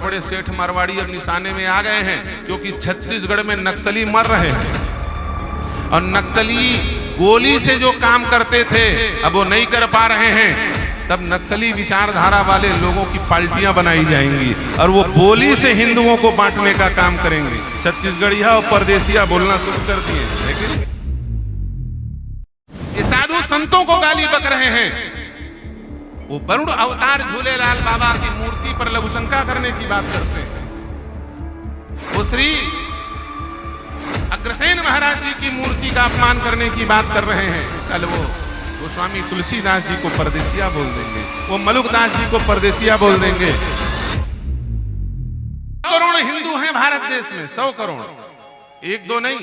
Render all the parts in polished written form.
बड़े सेठ मारवाड़ी अब निशाने में आ गए हैं, क्योंकि छत्तीसगढ़ में नक्सली मर रहे हैं और नक्सली गोली से जो काम करते थे अब वो नहीं कर पा रहे हैं। तब नक्सली विचारधारा वाले लोगों की पार्टियां बनाई जाएंगी और वो बोली से हिंदुओं को बांटने का काम करेंगे। छत्तीसगढ़िया और परदेसिया बोलना शुरू कर दिए। लेकिन ये साधु संतों को गाली बक रहे हैं। वो वरुण अवतार झूलेलाल बाबा की मूर्ति पर लघुशंका करने की बात करते हैं। वो श्री अग्रसेन महाराज जी की मूर्ति का अपमान करने की बात कर रहे हैं। कल वो स्वामी तुलसीदास जी को परदेसिया बोल देंगे, वो मलुकदास जी को परदेसिया बोल देंगे। 100 करोड़ हिंदू हैं भारत देश में, 100 करोड़, एक दो नहीं।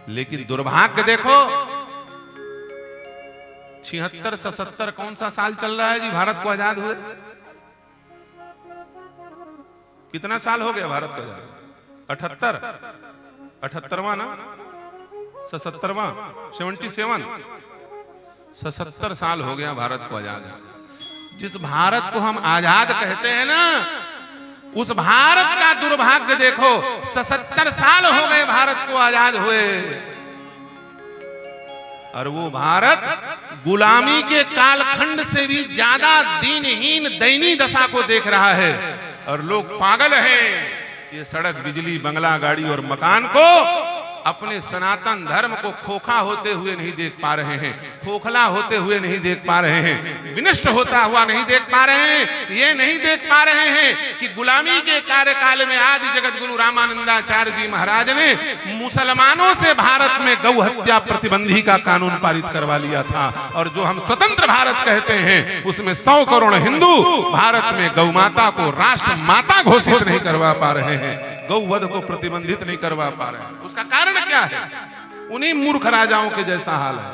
लेकिन दुर्भाग्य देखो 76-77 कौन सा साल चल रहा है जी भारत को आजाद हुए? कितना साल हो गया भारत को आजाद? 78वां ना 77वां 77 77 साल हो गया भारत को आजाद। जिस भारत को हम आजाद कहते हैं ना, उस भारत का दुर्भाग्य देखो, 77 साल हो गए भारत को आजाद हुए और वो भारत गुलामी के कालखंड से भी ज्यादा दीनहीन दयनीय दशा को देख रहा है। और लोग पागल हैं, ये सड़क, बिजली, बंगला, गाड़ी और मकान को अपने सनातन धर्म को खोखा होते हुए नहीं देख पा रहे हैं, खोखला होते हुए नहीं देख पा रहे हैं, विनष्ट होता हुआ नहीं देख पा रहे हैं। ये नहीं देख पा रहे हैं कि गुलामी के कार्यकाल में आदि जगत गुरु रामानंदाचार्य जी महाराज ने मुसलमानों से भारत में गौ हत्या प्रतिबंधी का कानून पारित करवा लिया था। और जो हम स्वतंत्र भारत कहते हैं उसमें 100 करोड़ हिंदू भारत में गौ माता को राष्ट्र माता घोषित नहीं करवा पा रहे हैं, गौवध को प्रतिबंधित नहीं करवा पा रहे हैं। उसका कारण क्या है? उन्हीं मूर्ख राजाओं के जैसा हाल है।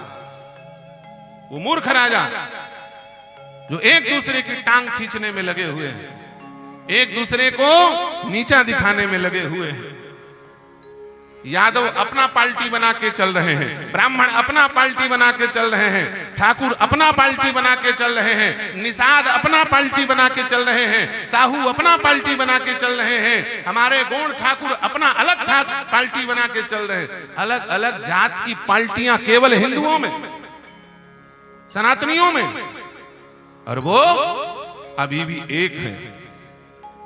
वो मूर्ख राजा जो एक दूसरे की टांग खींचने में लगे हुए हैं, एक दूसरे को नीचा दिखाने में लगे हुए हैं। यादव अपना पार्टी बना के चल रहे हैं, ब्राह्मण अपना पार्टी बना के चल रहे हैं, ठाकुर अपना पार्टी बना के चल रहे हैं, निषाद अपना पार्टी बना के चल रहे हैं, साहू अपना पार्टी बना के चल रहे हैं, हमारे गौड़ ठाकुर अपना अलग पार्टी बना के चल रहे हैं। अलग अलग जात की पार्टियां केवल हिंदुओं में, सनातनियों में, और वो अभी भी एक हैं।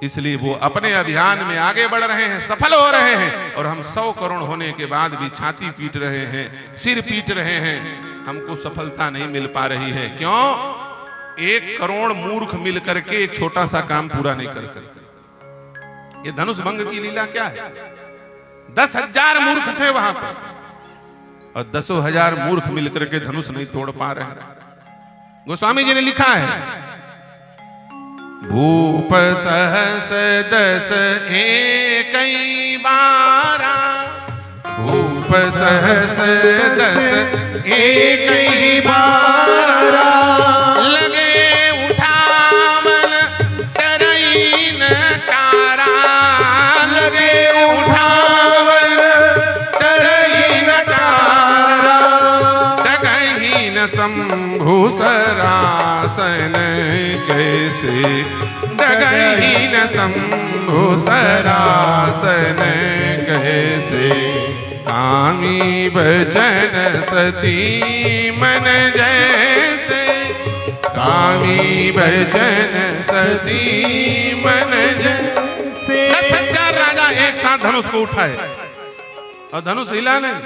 इसलिए वो अपने अभियान में आगे बढ़ रहे हैं, सफल हो रहे हैं। और हम 100 करोड़ होने के बाद भी छाती पीट रहे हैं, सिर पीट रहे हैं, हमको सफलता नहीं मिल पा रही है। क्यों? 1 करोड़ मूर्ख मिल करके एक छोटा सा काम पूरा नहीं कर सकते। ये धनुष भंग की लीला क्या है? 10,000 मूर्ख थे वहां पर और 10,000 मूर्ख मिलकर के धनुष नहीं तोड़ पा रहे हैं। गोस्वामी जी ने लिखा है, भूप सहस 10 एकई बारा, भूप सहस 10 एकई बारा, लगे उठावन तरई न टारा, लगे उठावन तरई न टारा, डगही न शंभु सरासन कैसे, डगही न शंभु सरासन कैसे, कामी बचन सती मन जैसे, कामी बचन सती मन जैसे। 10,000 राजा एक साथ धनुष को उठाए और धनुष हिला नहीं।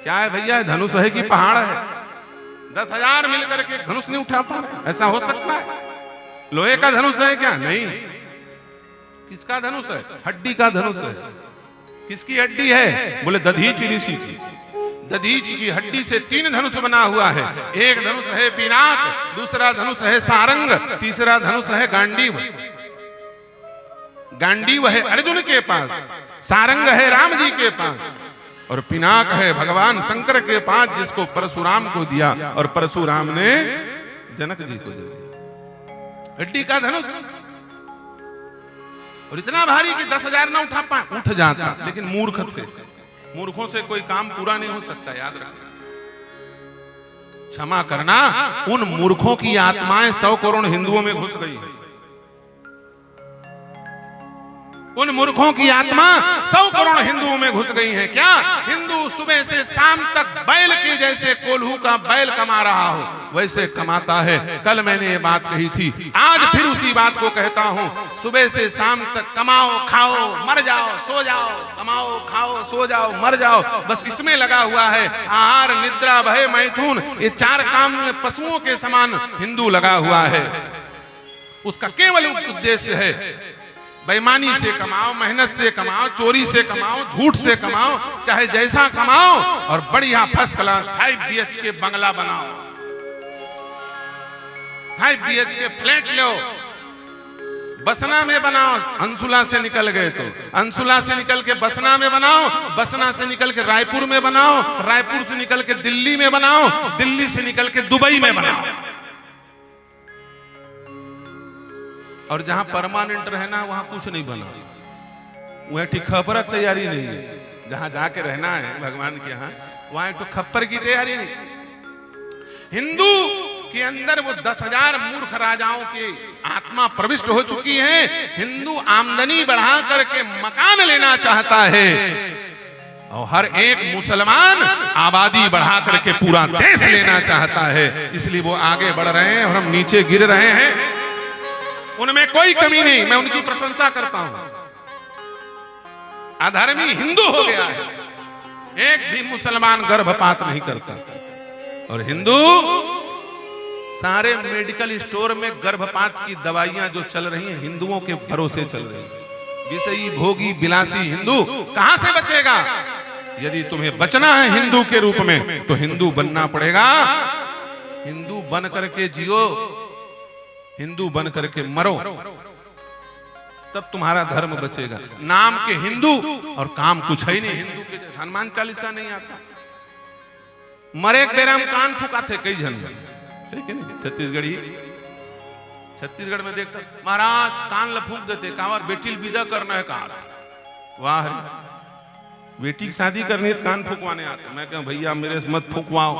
क्या है भैया, धनुष है कि पहाड़ है? 10,000 मिलकर के धनुष नहीं उठा पा रहे। ऐसा हो सकता है? लोहे का धनुष है क्या? नहीं। किसका धनुष है? हड्डी का धनुष है। किसकी हड्डी है? बोले दधीच ऋषि की। दधीच की हड्डी से 3 धनुष बना हुआ है। एक धनुष है पिनाक, दूसरा धनुष है सारंग, तीसरा धनुष है गांडीव। गांडीव है अर्जुन के पास, सारंग है राम जी के पास और पिनाक है भगवान शंकर के पास, जिसको परशुराम को दिया और परशुराम ने जनक जी को दिया। हड्डी का धनुष और इतना भारी कि 10,000 ना उठा पाए। उठ जाता, लेकिन मूर्ख थे। मूर्खों से कोई काम पूरा नहीं हो सकता, याद रखना। क्षमा करना, उन मूर्खों की आत्माएं 100 करोड़ हिंदुओं में घुस गई है। उन मूर्खों की आत्मा 100 करोड़ हिंदुओं में घुस गई है। क्या हिंदू सुबह से शाम तक बैल के जैसे कोल्हू का बैल कमा रहा हो वैसे कमाता है। कल मैंने ये बात कही थी, आज फिर उसी बात को कहता हूं। सुबह से शाम तक कमाओ खाओ मर जाओ सो जाओ, कमाओ खाओ सो जाओ मर जाओ, बस इसमें लगा हुआ है। आहार निद्रा भय मैथुन, ये 4 काम में पशुओं के समान हिंदू लगा हुआ है। उसका केवल उद्देश्य है बेईमानी से कमाओ, मेहनत से कमाओ, चोरी से कमाओ, झूठ से कमाओ, चाहे जैसा कमाओ और बढ़िया फर्स्ट क्लास 5 BHK बंगला बनाओ, 5 BHK फ्लैट लो, बसना में बनाओ। अंशुला से निकल गए तो अंशुला से निकल के बसना में बनाओ, बसना से निकल के रायपुर में बनाओ, रायपुर से निकल के दिल्ली में बनाओ, दिल्ली से निकल के दुबई में बनाओ। और जहां परमानेंट रहना वहां कुछ नहीं बना, वह ठीक खपर की तैयारी नहीं है। जहां जाके रहना है भगवान के यहाँ वहां तो खप्पर की तैयारी नहीं। हिंदू के अंदर वो 10,000 मूर्ख राजाओं की आत्मा प्रविष्ट हो चुकी है। हिंदू आमदनी बढ़ा करके मकान लेना चाहता है और हर एक मुसलमान आबादी बढ़ा करके पूरा देश लेना चाहता है। इसलिए वो आगे बढ़ रहे हैं और हम नीचे गिर रहे हैं। उनमें कोई कमी नहीं, मैं उनकी प्रशंसा करता हूं। अधर्मी हिंदू हो गया है, एक भी मुसलमान गर्भपात नहीं करता। और हिंदू सारे मेडिकल स्टोर में गर्भपात की दवाइयां जो चल रही हैं हिंदुओं के भरोसे चल रही हैं। विषयी भोगी विलासी हिंदू कहां से बचेगा? यदि तुम्हें बचना है हिंदू के रूप में तो हिंदू बनना पड़ेगा। हिंदू बन करके जियो, हिंदू बन करके मरो, तब तुम्हारा धर्म बचेगा। नाम के हिंदू और काम कुछ है नहीं। हिंदू के हनुमान चालीसा नहीं आता, मरे एक बेराम कान फुकाते कई जन, छत्तीसगढ़ में देखता महाराज कान लफूक देते, कहा बेटी विदा करना है, कहा वाह बेटी की शादी करनी है कान फूकवाने आते। मैं कहा भैया मेरे से मत फूकवाओ।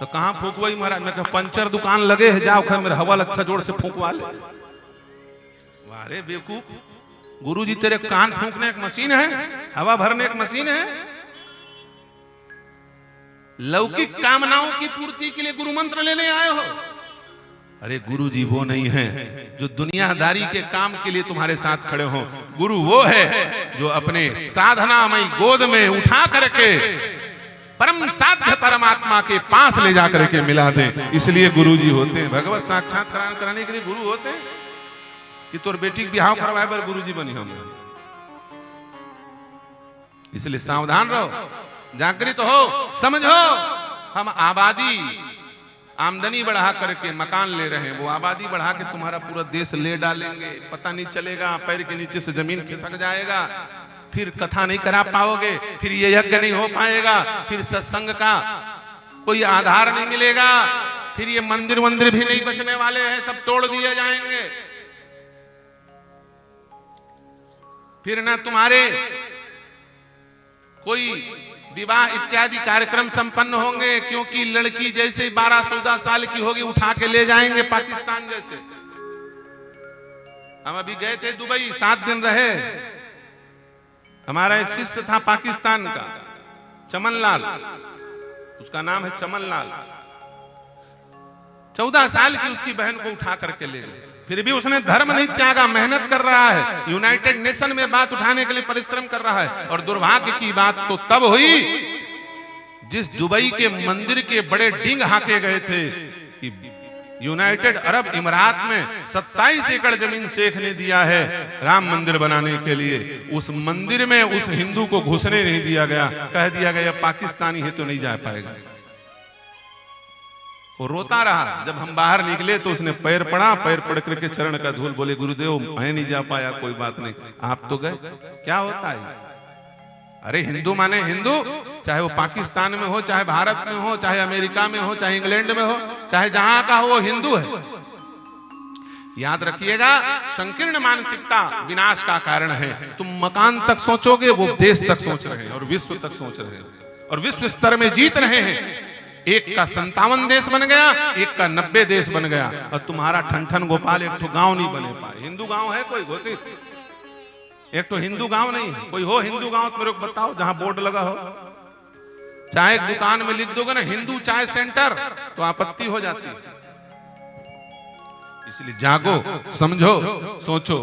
तो कहां फूकवाई महाराज? मैं कहा पंचर दुकान लगे है, जाओ खैर मेरा हवा अच्छा जोर से फूकवा ले। वारे बेवकूफ, गुरुजी तेरे कान फूकने एक मशीन है, हवा भरने एक मशीन है। लौकिक कामनाओं की पूर्ति के लिए गुरु मंत्र लेने आए हो? अरे गुरुजी वो नहीं है जो दुनियादारी के काम के लिए तुम्हारे साथ खड़े हो। गुरु वो है जो अपने साधनामयी गोद में उठा करके परम साध्य परमात्मा के पास ले जाकर के मिला दे। इसलिए गुरुजी होते हैं। भगवत साक्षात्कार कराने के लिए गुरु होते हैं कि तोर बेटी के बिहाव करवाए पर गुरुजी बनी हम। इसलिए सावधान रहो, जागृत हो, समझो। हम आबादी आमदनी बढ़ा करके मकान ले रहे हैं, वो आबादी बढ़ा के तुम्हारा पूरा देश ले डालेंगे, पता नहीं चलेगा, पैर के नीचे से जमीन खिसक जाएगा, फिर कथा नहीं करा पाओगे, फिर ये यज्ञ नहीं हो पाएगा, फिर सत्संग का कोई आधार नहीं मिलेगा, फिर ये मंदिर वंदिर भी नहीं बचने वाले हैं, सब तोड़ दिए जाएंगे। फिर ना तुम्हारे कोई विवाह इत्यादि कार्यक्रम संपन्न होंगे, क्योंकि लड़की जैसे 12-14 साल की होगी उठा के ले जाएंगे पाकिस्तान जैसे। हम अभी गए थे दुबई, 7 दिन रहे। हमारा एक शिष्य था पाकिस्तान का, चमनलाल, उसका नाम है चमनलाल। 14 साल की उसकी बहन को उठा करके ले गए, फिर भी उसने धर्म नहीं त्यागा, मेहनत कर रहा है, यूनाइटेड नेशन में बात उठाने के लिए परिश्रम कर रहा है। और दुर्भाग्य की बात तो तब हुई जिस दुबई के मंदिर के बड़े डिंग हाके गए थे कि यूनाइटेड अरब इमारात में 27 एकड़ जमीन शेख ने दिया है राम मंदिर बनाने के लिए। उस मंदिर में उस हिंदू को घुसने नहीं दिया गया, कह दिया गया पाकिस्तानी है तो नहीं जा पाएगा। वो रोता रहा। जब हम बाहर निकले तो उसने पैर पड़ा, पैर पड़ करके चरण का धूल, बोले गुरुदेव मैं नहीं जा पाया, कोई बात नहीं, आप तो गए। क्या होता है? अरे हिंदू माने हिंदू, चाहे वो पाकिस्तान में हो, चाहे भारत में हो, चाहे अमेरिका में हो, चाहे इंग्लैंड में हो, चाहे जहां का हो, वो हिंदू है। याद रखिएगा, संकीर्ण मानसिकता विनाश का कारण है। तुम मकान तक सोचोगे, वो देश तक सोच रहे हैं और विश्व तक सोच रहे हैं और विश्व स्तर में जीत रहे हैं। एक का 57 देश बन गया, एक का 90 देश बन गया, और तुम्हारा ठनठन गोपाल एक तो गांव नहीं बने पाए। हिंदू गांव है कोई घोषित? एक तो हिंदू गांव नहीं, कोई हो हिंदू गांव तो मेरे को बताओ जहां बोर्ड लगा हो। चाय दुकान में लिख दोगे ना हिंदू चाय सेंटर तो आपत्ति हो जाती है। इसलिए जागो, समझो, सोचो।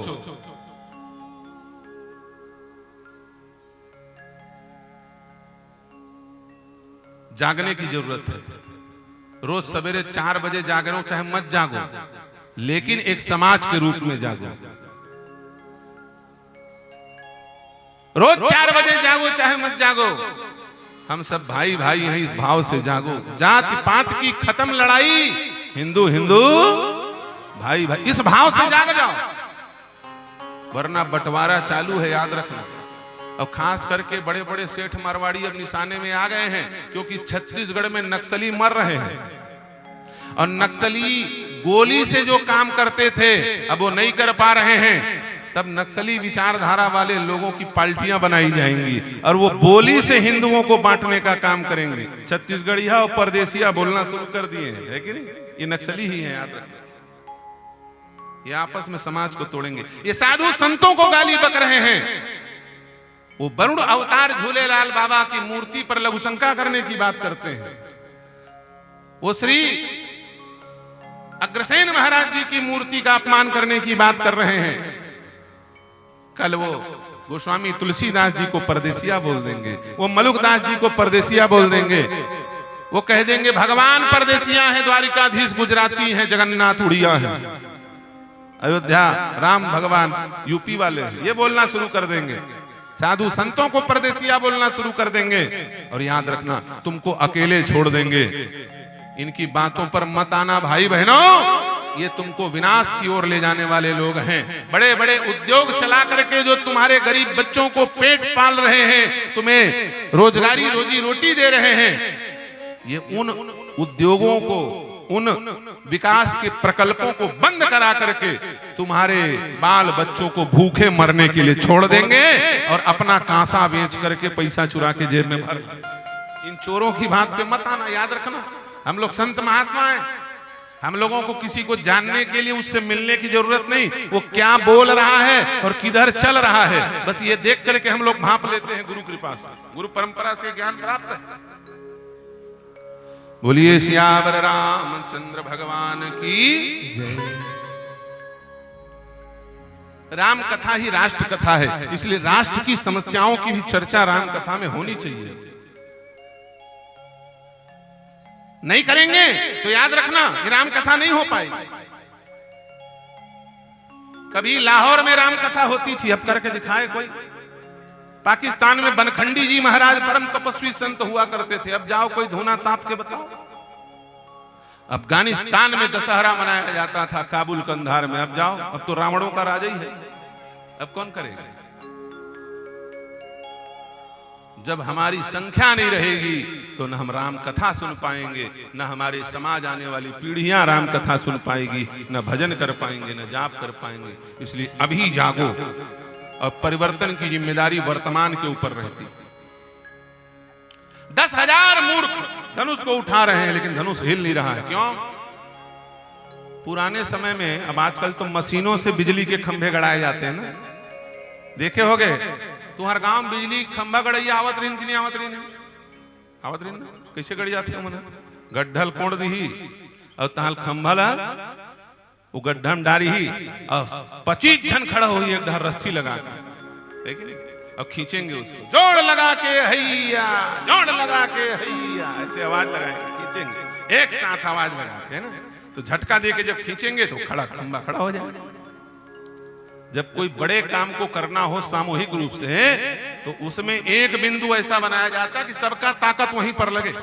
जागने की जरूरत है। रोज सवेरे 4 बजे जाग रहे हो, चाहे मत जागो, लेकिन एक समाज के रूप में जागो। रोज 4 बजे जागो, चाहे मत जागो, हम सब भाई भाई हैं, इस भाव से जागो। जाति पात की खत्म लड़ाई, हिंदू हिंदू भाई भाई, इस भाव से जाग जाओ, वरना बंटवारा चालू है, याद रखना। और खास करके बड़े बड़े सेठ मारवाड़ी अब निशाने में आ गए हैं, क्योंकि छत्तीसगढ़ में नक्सली मर रहे हैं, और नक्सली गोली से जो काम करते थे अब वो नहीं कर पा रहे हैं। तब नक्सली विचारधारा वाले लोगों की पार्टियां बनाई जाएंगी और वो बोली से हिंदुओं को बांटने का काम करेंगे। छत्तीसगढ़िया और परदेसिया बोलना शुरू कर दिए हैं, है कि नहीं? ये नक्सली ही है, याद रखना। ये आपस में समाज को तोड़ेंगे। ये साधु संतों को गाली बक रहे हैं। वो वरुण अवतार झूलेलाल बाबा की मूर्ति पर लघुशंका करने की बात करते हैं। वो श्री अग्रसेन महाराज जी की मूर्ति का अपमान करने की बात कर रहे हैं। कल वो गोस्वामी तुलसीदास जी को परदेसिया बोल देंगे, वो मलुकदास जी को परदेसिया बोल देंगे, वो कह देंगे भगवान परदेसिया है, द्वारिकाधीश गुजराती है, जगन्नाथ उड़िया है, अयोध्या राम भगवान यूपी वाले हैं, ये बोलना शुरू कर देंगे। साधु संतों को परदेसिया बोलना शुरू कर देंगे। और याद रखना, तुमको अकेले छोड़ देंगे। इनकी बातों पर मत आना भाई बहनों, ये तुमको विनाश की ओर ले जाने वाले लोग हैं। बड़े बड़े उद्योग चला करके जो तुम्हारे गरीब बच्चों को पेट पाल रहे हैं, तुम्हें रोजगारी रोजी रोटी दे रहे हैं, ये उन उद्योगों को, उन विकास के प्रकल्पों को बंद करा करके तुम्हारे बाल बच्चों को भूखे मरने के लिए छोड़ देंगे और अपना कांसा बेच करके पैसा चुरा के जेब में भर। इन चोरों की बात पे मत आना, याद रखना। हम लोग संत महात्मा हैं, हम लोगों को किसी को जानने के लिए उससे मिलने की जरूरत नहीं, वो क्या बोल रहा है और किधर चल रहा है, बस ये देख करके हम लोग भांप लेते हैं। गुरु कृपा से, गुरु परंपरा से ज्ञान प्राप्त है। बोलिए सियावर रामचंद्र भगवान की जय। राम कथा ही राष्ट्र कथा है, इसलिए राष्ट्र की समस्याओं की भी चर्चा राम कथा में होनी चाहिए। नहीं करेंगे तो याद रखना कि राम कथा नहीं हो पाएगी। कभी लाहौर में राम कथा होती थी, अब करके दिखाए कोई। पाकिस्तान में बनखंडी जी महाराज परम तपस्वी संत हुआ करते थे, अब जाओ कोई धूना ताप के बताओ। अफगानिस्तान में दशहरा मनाया जाता था काबुल कंधार में, अब जाओ, अब तो रावणों का राजा ही है, अब कौन करेगा? जब हमारी संख्या नहीं रहेगी तो न हम राम कथा सुन पाएंगे, न हमारे समाज आने वाली पीढ़ियां राम कथा सुन पाएगी, न भजन कर पाएंगे, न जाप कर पाएंगे। इसलिए अभी जागो, और परिवर्तन की जिम्मेदारी वर्तमान के ऊपर रहती। 10,000 मूर्ख धनुष को उठा रहे हैं, लेकिन धनुष हिल नहीं रहा है। क्यों? पुराने समय में, अब आजकल तो मशीनों से बिजली के खंभे गड़ाए जाते हैं ना, देखे होगे। तुम्हारे गांव में बिजली खंभा गड़ैया आवत रही कि नहीं आवत रही? आवत रही ना? कैसे गड़ जाते हैं मना? गड्ढल कोड़ दी और तहाल खंभा ला वो गड्ढा में डारी ही और 25 जन खड़ा हुई एक ढार रस्सी लगा के, और खींचेंगे उसको, जोड़ लगा के हैया, जोड़ लगा के हैया, ऐसे आवाज लगाएंगे, खींचेंगे एक साथ आवाज लगा के ना, तो झटका दे के जब खींचेंगे तो खड़ा खंभा खड़ा हो जाएगा। जब कोई बड़े काम को करना हो सामूहिक रूप से, तो उसमें एक बिंदु ऐसा बनाया जाता है कि सबका ताकत वहीं पर लगे।